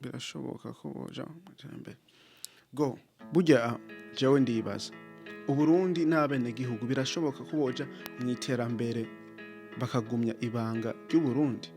birashoboka ko boja mu iterambere go burya jewe ndibaza Uburundi n'abenegihugu birashoboka ko boja mu iterambere bakagumya ibanga ry'Uburundi.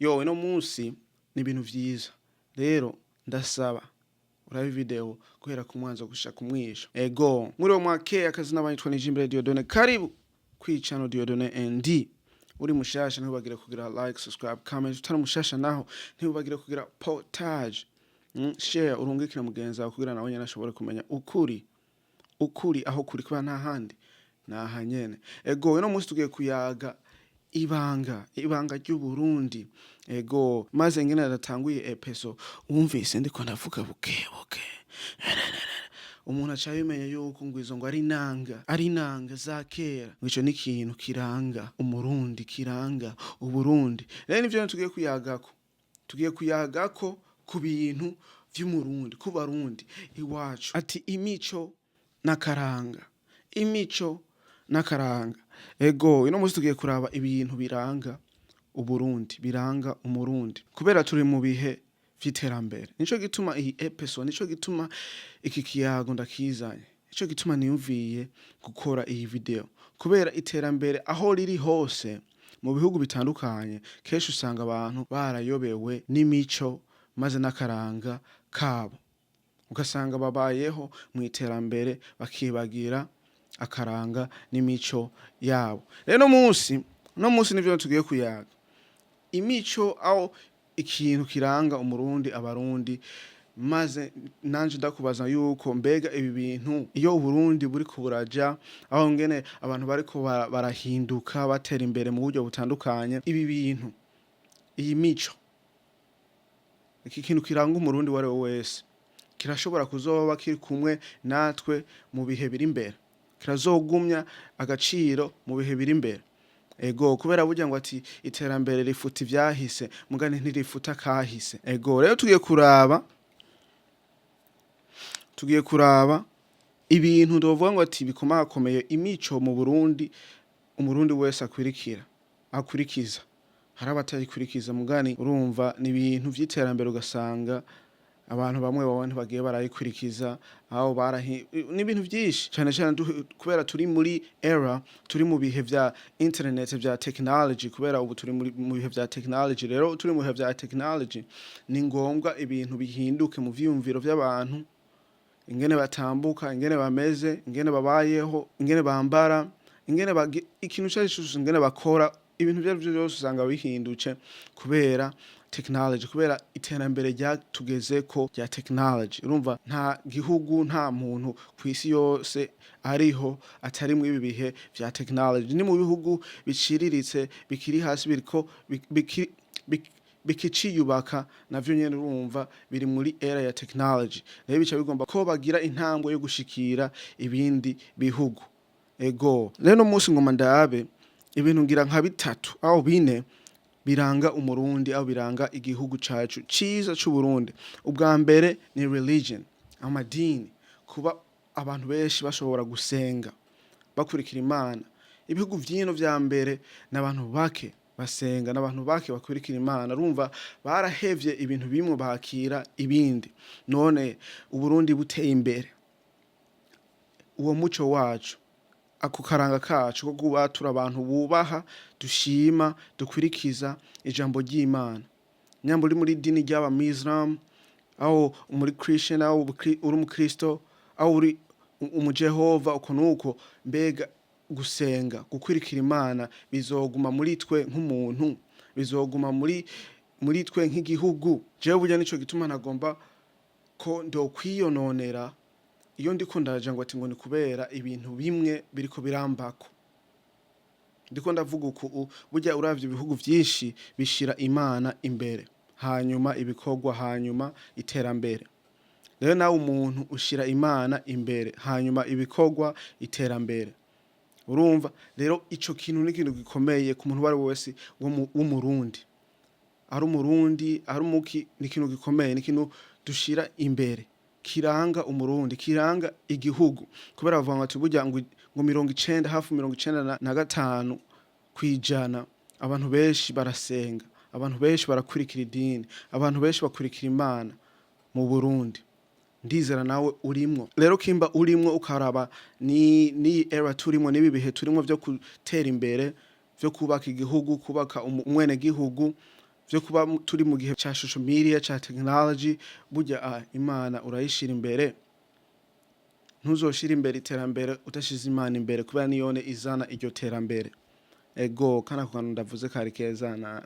Yo ino munsi ni ibintu vyiza rero ndasaba urabe video guhera ku mwanzo gushika kumwisho ego muri uwo mwaka akazi n'abanyitwa Nijimbere Dieudonné karibu kwicano Dieudonné ND uri mushasha ntibagire kugira like subscribe comment utari mushasha naho ntibagire kugira partage share urungikira mugenzi wawe kugira nawe nyene ashobore kumenya ukuri aho kuri kuba nta handi naha nyene ego ino munsi tugiye kuyaga ibanga ry'Uburundi ego maze ngene naratanguye episo umvise ndiko ndavuga buke umuntu acayimenya yuko ngwizo ngo ari nanga za kera ngico ni ikintu kiranga umurundi kiranga Uburundi rero nivyo tugiye kuyagako ku bintu vy'umurundi ku barundi iwacu ati imico n'akaranga ego ino munsi tugiye kuraba ibintu biranga Uburundi biranga umurundi kubera turi mu bihe vy'iterambere nico gituma iyi episode nico gituma iki kiyago ndakizanye nico gituma niyumviye gukora iyi video kubera iterambere aho riri hose mu bihugu bitandukanye kenshi usanga abantu barayobewe n'imico maze n'akaranga kabo ugasanga babayeho mu iterambere bakibagira akaranga n'imico yabo rero no munsi nivyo tugiye kuyaga imico aho ikintu kiranga umurundi abarundi maze nanje ndakubaza yuko mbega ibi bintu iyo Uburundi buri kuburaja aho ngene abantu bariko barahinduka batera imbere mu buryo butandukanye ibi bintu iyi mico iki kintu kiranga umurundi wari wese kirashobora kuzoba kiri kumwe natwe mu bihe biri imbere kirazogumya agaciro mu bihe biri imbere ego kubera burya ngo ati iterambere rifuta ivyahise mugane ntirifuta kahise ego rero tugiye kuraba ibintu ndovuga ngo ati bikomakomeye imico mu Burundi umurundi wese akurikiza hari abatayikurikiza mugani urumva ni ibintu vy'iterambere ugasanga abantu bamwe babone bagiye barayikurikiza aho ni ibintu byinshi cyane kubera turi muri era turi mu bihe vya internet vya technology kubera ubu turi mu bihe vya technology rero turi mu bihe vya technology ni ngombwa ibintu bihinduke mu vyumviro vy'abantu ingene batambuka ingene bameze ingene babayeho ingene bambara ingene ikintu cyose ingene bakora ibintu byose usanga bihinduke kubera technology kubera iterambere ryatugezeko rya technology urumva nta gihugu nta muntu kwisi yose ariho atari mu ibi bihe vya technology ni mu bihugu biciriritse bikiri hasi biriko bikiciyubaka navyo nyene urumva biri muri era ya technology rero bica bigomba ko bagira intambwe yo gushikira ibindi bihugu ego rero munsi ngoma ndabe ibintu ngira nka bitatu aho bine biranga umurundi aho biranga igihugu cacu ciza c'Uburundi ubwa mbere ni religion amadini kuba abantu benshi bashobora gusenga bakurikira Imana ibihugu vyino vya mbere n'abantu bake basenga n'abantu bake bakurikira Imana urumva barahevye ibintu bimwe bakira ibindi none Uburundi buteye imbere uwo muco wacu ako karanga kacu ko gubatura abantu bubaha dushima dukurikiza ijambo ry'Imana nyambo uri muri dini ry'aba Muslim aho muri Christian aho uri umukristo aho uri umujehova uko nuko mbega gusenga gukurikira Imana bizoguma muri twe nk'umuntu bizoguma muri twe nk'igihugu jewe burya nico gituma nagomba ko ndo kwiyononera iyo ndiko ndaje ngo ati ngo ni kubera ibintu bimwe biriko birambako ndiko ndavuga uko burya uravye ibihugu vyinshi bishira Imana imbere hanyuma ibikorwa hanyuma iterambere rero nawe umuntu ushira Imana imbere hanyuma ibikorwa iterambere urumva rero ico kintu ni ikintu gikomeye ku muntu wari wese w'umurundi, ari umurundi ari umuki, ni ikintu gikomeye, ni ikintu dushira imbere kiranga umurundi, kiranga igihugu, kubera bavuga ati burya ngo 90 hafi 95 kwijana abantu benshi barasenga, abantu benshi barakurikira idini, abantu benshi bakurikira Imana mu Burundi. Ndizera nawe urimwo. Rero kimba urimwo ukaraba ni era turimo n'ibi bihe turimo vyo gutera imbere, vyo kubaka igihugu, kubaka umwene gihugu, vyo kuba turi mu gihe ca social media, ca technology, burya Imana urayishira imbere. Ntuzoshira imbere iterambere utashize Imana imbere, kubera niyone izana iryo terambere. Ego kana kantu ndavuze kari keza na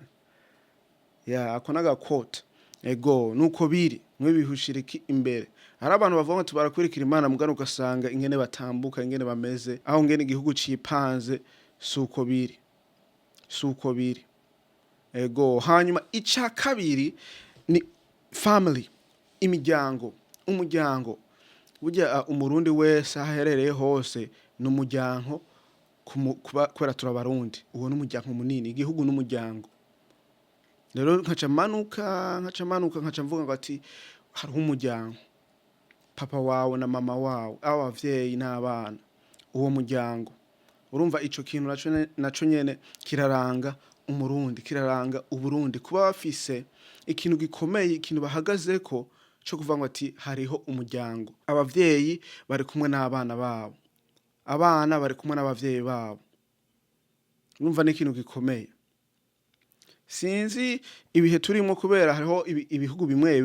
ako naga quote. Ego nuko biri mwe bihushiriki imbere. Hari abantu bavuga ngo barakurikira Imana mugano ugasanga ingene batambuka, ingene bameze, aho ngene igihugu cipanze, suko biri. Suko biri. Ego hanyuma ica kabiri ni family, imiryango, umuryango. Burya umurundi wese aherereye hose n'umuryango, kubera turabarundi. Uwo n'umuryango munini, igihugu n'umuryango. Rero nkaca manuka mvuga ngo ati hariho umuryango, papa wawe na mama wawe, abavyeyi n'abana, uwo muryango. Urumva ico kintu naco nyene kiraranga umurundi, kiraranga uburundi, kuba bafise ikintu gikomeye, ikintu bahagazeko cyo kuvuga ngo ati hariho umuryango. Abavyeyi bari kumwe n'abana babo, abana bari kumwe n'abavyeyi babo. Urumva ni ikintu gikomeye. Sinzi ibihe turimo, kubera hariho ibihugu bimwe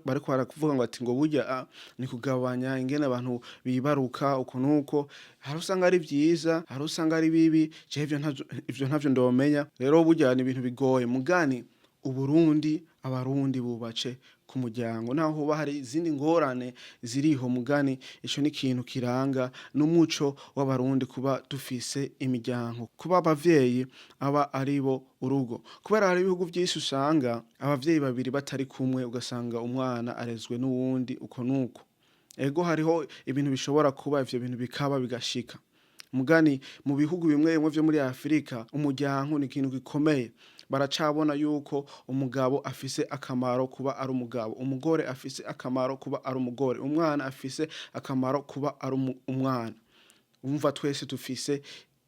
bariko barakuvuga ngo ati ngo burya ni kugabanya ingene abantu bibaruka uko nuko, hari usanga ari vyiza, hari usanga ari bibi, ivyo ntavyo ndomenya. Rero burya ni ibintu bigoye, mugani Uburundi, abarundi bubace ku muryango, naho hoba hari izindi ngorane ziriho, mugani ico ni ikintu kiranga n'umuco w'abarundi, kuba dufise imiryango, kuba abavyeyi aba aribo urugo. Kubera hari ibihugu vyinshi usanga abavyeyi babiri batari kumwe, ugasanga umwana arezwe n'uwundi uko nuko. Ego hariho ibintu bishobora kuba, ivyo bintu bikaba bigashika, mugani mu bihugu bimwe vyo muri Afrika umuryango ni ikintu gikomeye. Baracabona yuko umugabo afise akamaro kuba ari umugabo, umugore afise akamaro kuba ari umugore, umwana afise akamaro kuba ari umwana. Umva twese dufise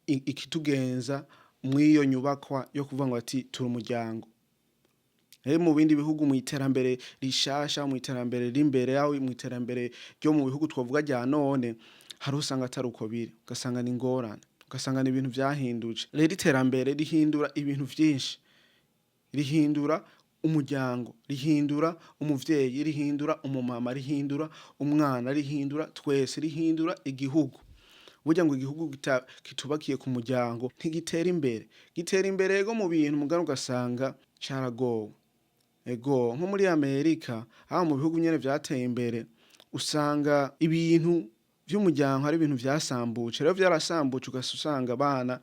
ikitugenza mw'iyo nyubakwa yo kuvuga ngo ati turi umuryango. Mu bindi bihugu mu iterambere rishasha, mu iterambere rimbere, aho mu iterambere ryo mu bihugu twavuga rya none, hari usanga atari uko biri, ugasanga ni ngorane, ugasanga ni ibintu vyahinduje. Rero iterambere rihindura ibintu vyinshi, rihindura umuryango, rihindura umuvyeyi, rihindura umumama, rihindura umwana, rihindura twese, rihindura igihugu. Burya ngo igihugu kitubakiye ku muryango ntigitera imbere, gitera imbere ego mu bintu, mugano ugasanga caragowe. Ego nko muri Amerika, aho mu bihugu nyene vyateye imbere, usanga ibintu vy'umuryango ari ibintu vyasambutse. Rero vyarasambutse, ugasanga abana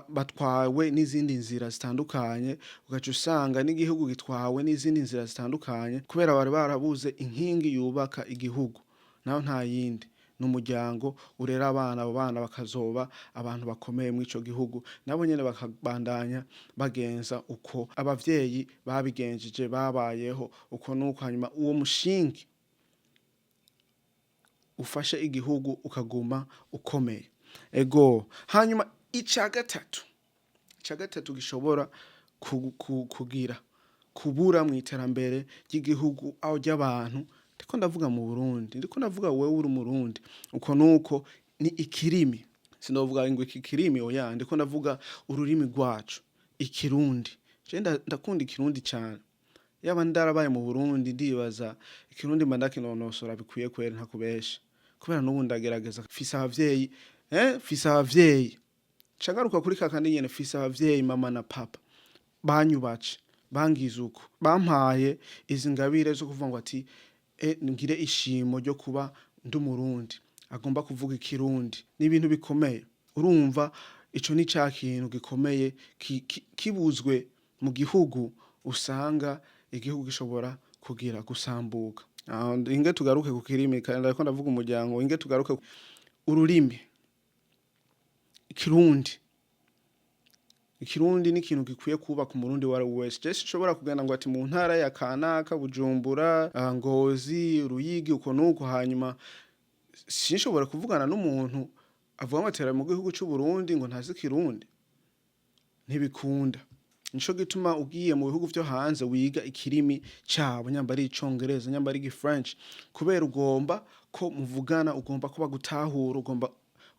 batwawe n'izindi nzira zitandukanye, ugaca usanga n'igihugu gitwawe n'izindi nzira zitandukanye, kubera bari barabuze inkingi yubaka igihugu, naho nta yindi n'umuryango urera abana, abo bana bakazoba abantu bakomeye muri ico gihugu, nabo nyene bakabandanya bagenza uko abavyeyi babigenjeje, babayeho uko nuko, hanyuma uwo mushingi ufashe igihugu ukaguma ukomeye. Ego hanyuma ica gatatu gishobora kubura mu iterambere ry'igihugu aho ry'abantu, ndiko ndavuga mu Burundi, ndiko ndavuga wewe uri umurundi, uko nuko ni ikirimi. Sinovuga ngo iki kirimi oya, ndiko ndavuga ururimi rwacu, ikirundi. Je ndakunda ikirundi cyane, yaba ndarabaye mu Burundi, ndibaza ikirundi mandakinonosora bikwiye kwera ntakubesha, kubera n'ubu ndagerageza. Fise abavyeyi cagaruka kuri kakandi nyene, fise abavyeyi mama na papa banyubace, bangize uko, bampaye izi ngabire zo kuvuga ngo ati ngire ishimo ryo kuba ndumurundi, agomba kuvuga ikirundi. Ni ibintu bikomeye. Urumva ico ni ca kintu gikomeye kibuzwe mu gihugu, usanga igihugu gishobora kugira gusambuka. Inge tugaruke ku kirimi, kandi ariko ndavuga umuryango, inge tugaruke ururimi. ikirundi ni ikintu gikwiye kubaka umurundi wari wese. Je sinshobora kugenda ngo ati mu ntara ya Kanaka, Bujumbura, Ngozi, Ruyigi uko nuko, hanyuma sinshobora kuvugana n'umuntu avuga ngo atera mu gihugu cy'u Burundi ngo ntazi ikirundi. Ntibikunda. Nico gituma ugiye mu bihugu vyo hanze wiga ikirimi cabo, nyamba ari icongereza, nyamba ari French, kubera ugomba ko muvugana, ugomba ko bagutahura, ugomba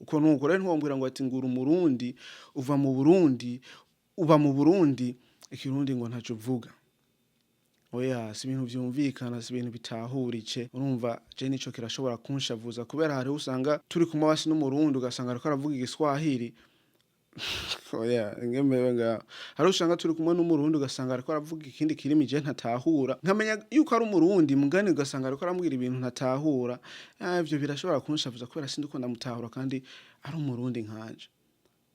uko nuko. Rero ntiwombwira ngo ati ngura umurundi uva mu Burundi, uba mu Burundi ikirundi ngo ntaco uvuga. Oya, si ibintu vyumvikana, si ibintu bitahurice. Urumva je nico kirashobora kunshavuza, kubera hariho usanga turi kumwe basi n'umurundi ugasanga ariko aravuga igiswahili. Oya, ngemewe nga hariho usanga turi kumwe n'umurundi ugasanga ariko aravuga ikindi kirimi je ntatahura, nkamenya yuko ari umurundi mugani ugasanga ariko aramubwira ibintu ntatahura. Ivyo birashobora kunshavuza kubera sindiko ndamutahura kandi ari umurundi nkanje.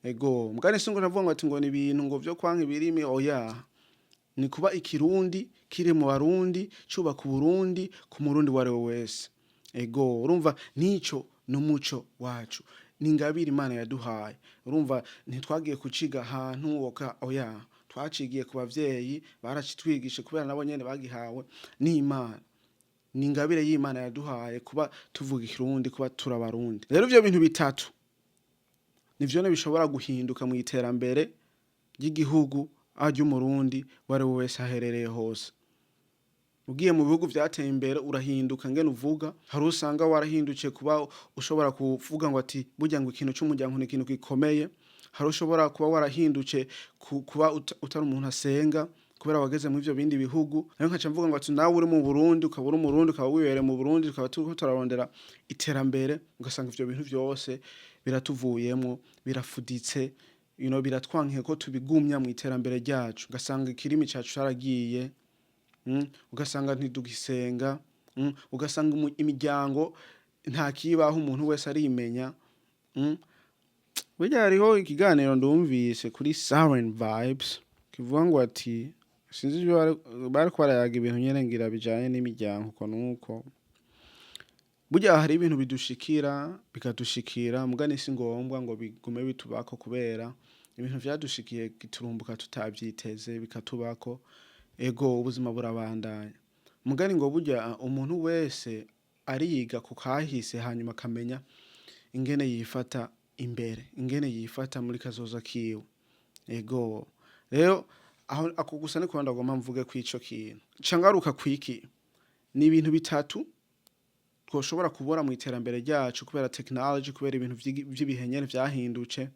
Ego mugani singo navuga ngo ati ngo ni ibintu ngo vyo kwanka ibirimi. Oya, ni kuba ikirundi kiri mu Barundi, cubaka Uburundi ku murundi wari wese. Ego urumva nico n'umuco wacu, ni ingabire Imana yaduhaye. Urumva ntitwagiye kuciga ahantu oya, twacigiye ku bavyeyi baracitwigishe kubera nabo nyene bagihawe n'Imana. Ni ingabire y'Imana yaduhaye kuba tuvuga ikirundi, kuba turabarundi. Rero ivyo bintu bitatu nivyo bishobora guhinduka mu iterambere ry'igihugu ry'umurundi wari wese aherereye hose. Ugiye mu bihugu vyateye imbere urahinduka ngene uvuga. Hari usanga warahindukiye kuba ushobora kuvuga ngo ati burya ngo ikintu c'umuryango ni ikintu gikomeye. Hari ushobora kuba warahindukiye kuba utari umuntu asenga kubera wageze mu ivyo bindi bihugu. Rero nkaca mvuga ngo ati nawe uri mu Burundi, ukaba uri umurundi, ukaba wibereye mu Burundi, tukaba turiko turarondera iterambere, ugasanga ivyo bintu vyose biratuvuyemwo, birafuditse, biratwankiye ko tubigumya mu iterambere ryacu. Ugasanga ikirimi cacu caragiye, ugasanga ntidugisenga, ugasanga imiryango nta kibaho, umuntu wese arimenya. Burya hariho ikiganiro ndumvise kuri Siren Vibes kivuga ngo ati sinzi ibyo bariko barayaga ibintu nyene ngira bijanye n'imiryango uko nuko. Burya hari ibintu bidushikira bikadushikira, mugani si ngombwa ngo bigume bitubako kubera ibintu vyadushikiye giturumbuka tutavyiteze bikatubako. Ego ubuzima burabandanya. Mugani ngo burya umuntu wese ariga ku kahise hanyuma akamenya ingene yifata imbere, ingene yifata muri kazoza kiwe. Ego rero aho ako gusa niko ndagomba mvuge kwico kintu. Cangaruka kwiki ni ibintu bitatu twoshobora kubora mu iterambere ryacu kubera technology, kubera ibintu vy'ibihenyere vyahindutse.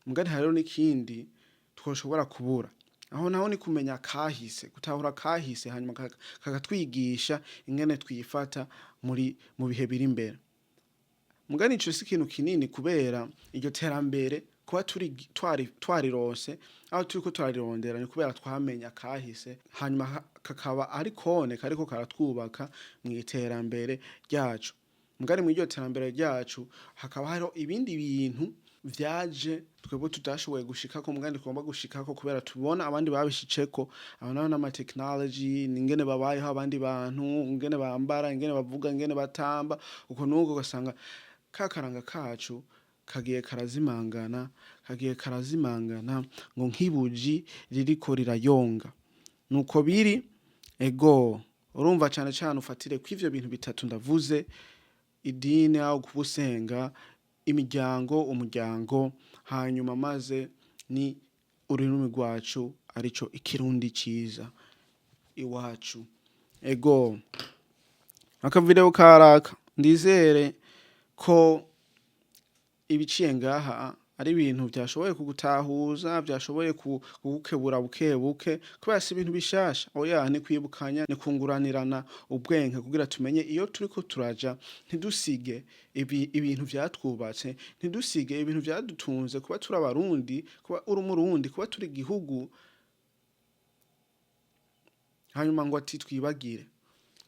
Mugani hariho n'ikindi twoshobora kubura. Aho naho ni kumenya kahise, gutahura kahise hanyuma kakatwigisha ingene twifata mu bihe biri imbere. Mugani ico si ikintu kinini kubera iryo terambere kuba twarirose aho turiko turarirondera, ni kubera twamenya kahise hanyuma kakaba ari kone kariko karatwubaka mu iterambere ryacu. Mugani mu iryo terambere ryacu hakaba hariho ibindi bintu vyaje twebwe tutashoboye gushikako, mugandi tugomba gushikako kubera tubona abandi babishiceko. Abana n'ama technology, ingene babayeho abandi bantu, ingene bambara, ingene bavuga, ingene batamba, uko nuko ugasanga kakaranga kacu kagiye karazimangana ngo nk'ibuji ririko rirayonga. Nuko biri. Ego urumva cane cane ufatire kw'ivyo bintu bitatu ndavuze: idini aho kubusenga, umuryango, hanyuma maze ni ururimi rwacu arico ikirundi ciza iwacu. Ego akavideo karaka ndizere ko ibiciye ngaha ari ibintu vyashoboye kugutahuza, vyashoboye kugukebura buke kubera si ibintu bishasha. Oya, ni kwibukanya, ni kunguranirana ubwenge kugira tumenye iyo turiko turaja, ntidusige ibintu vyatwubatse, ntidusige ibintu vyadutunze, kuba turi abarundi, kuba uri umurundi, kuba turi igihugu hanyuma ngo ati twibagire.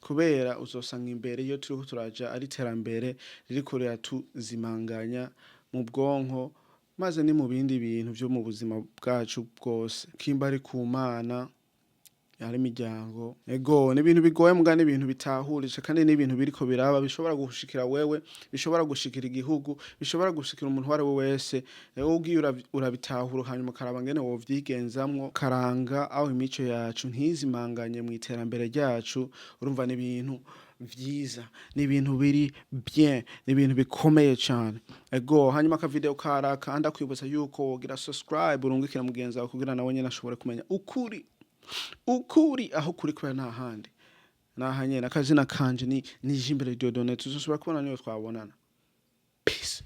Kubera uzosanga imbere iyo turiko turaja ari iterambere ririko riratuzimanganya mu bwonko, maze ni mu bindi bintu vyo mu buzima bwacu bwose. Kimba ari ku Mana, hari imiryango ego ni ibintu bigoye muga ni ibintu bitahurisha kandi ni ibintu biriko biraba bishobora gushikira wewe bishobora gushikira igihugu bishobora gushikira umuntu wari we wese wowe ugiye urabitahura hanyuma karaba ngene wovyigenzamwo karanga aho imico yacu ntizimanganye mu iterambere ryacu urumva ni ibintu vyiza ni ibintu biri bien ni ibintu bikomeye cyane ego hanyuma ka video kara kandi akwibutsa yuko wogira subscribe urungikira mugenzi wawe kugira nawe nyene ashobore kumenya ukuri aho kuri kwa nta handi nahanye nakazina kanje ni Jimbere Dieudonné tuzoshobora kubona niyo twabonana peace.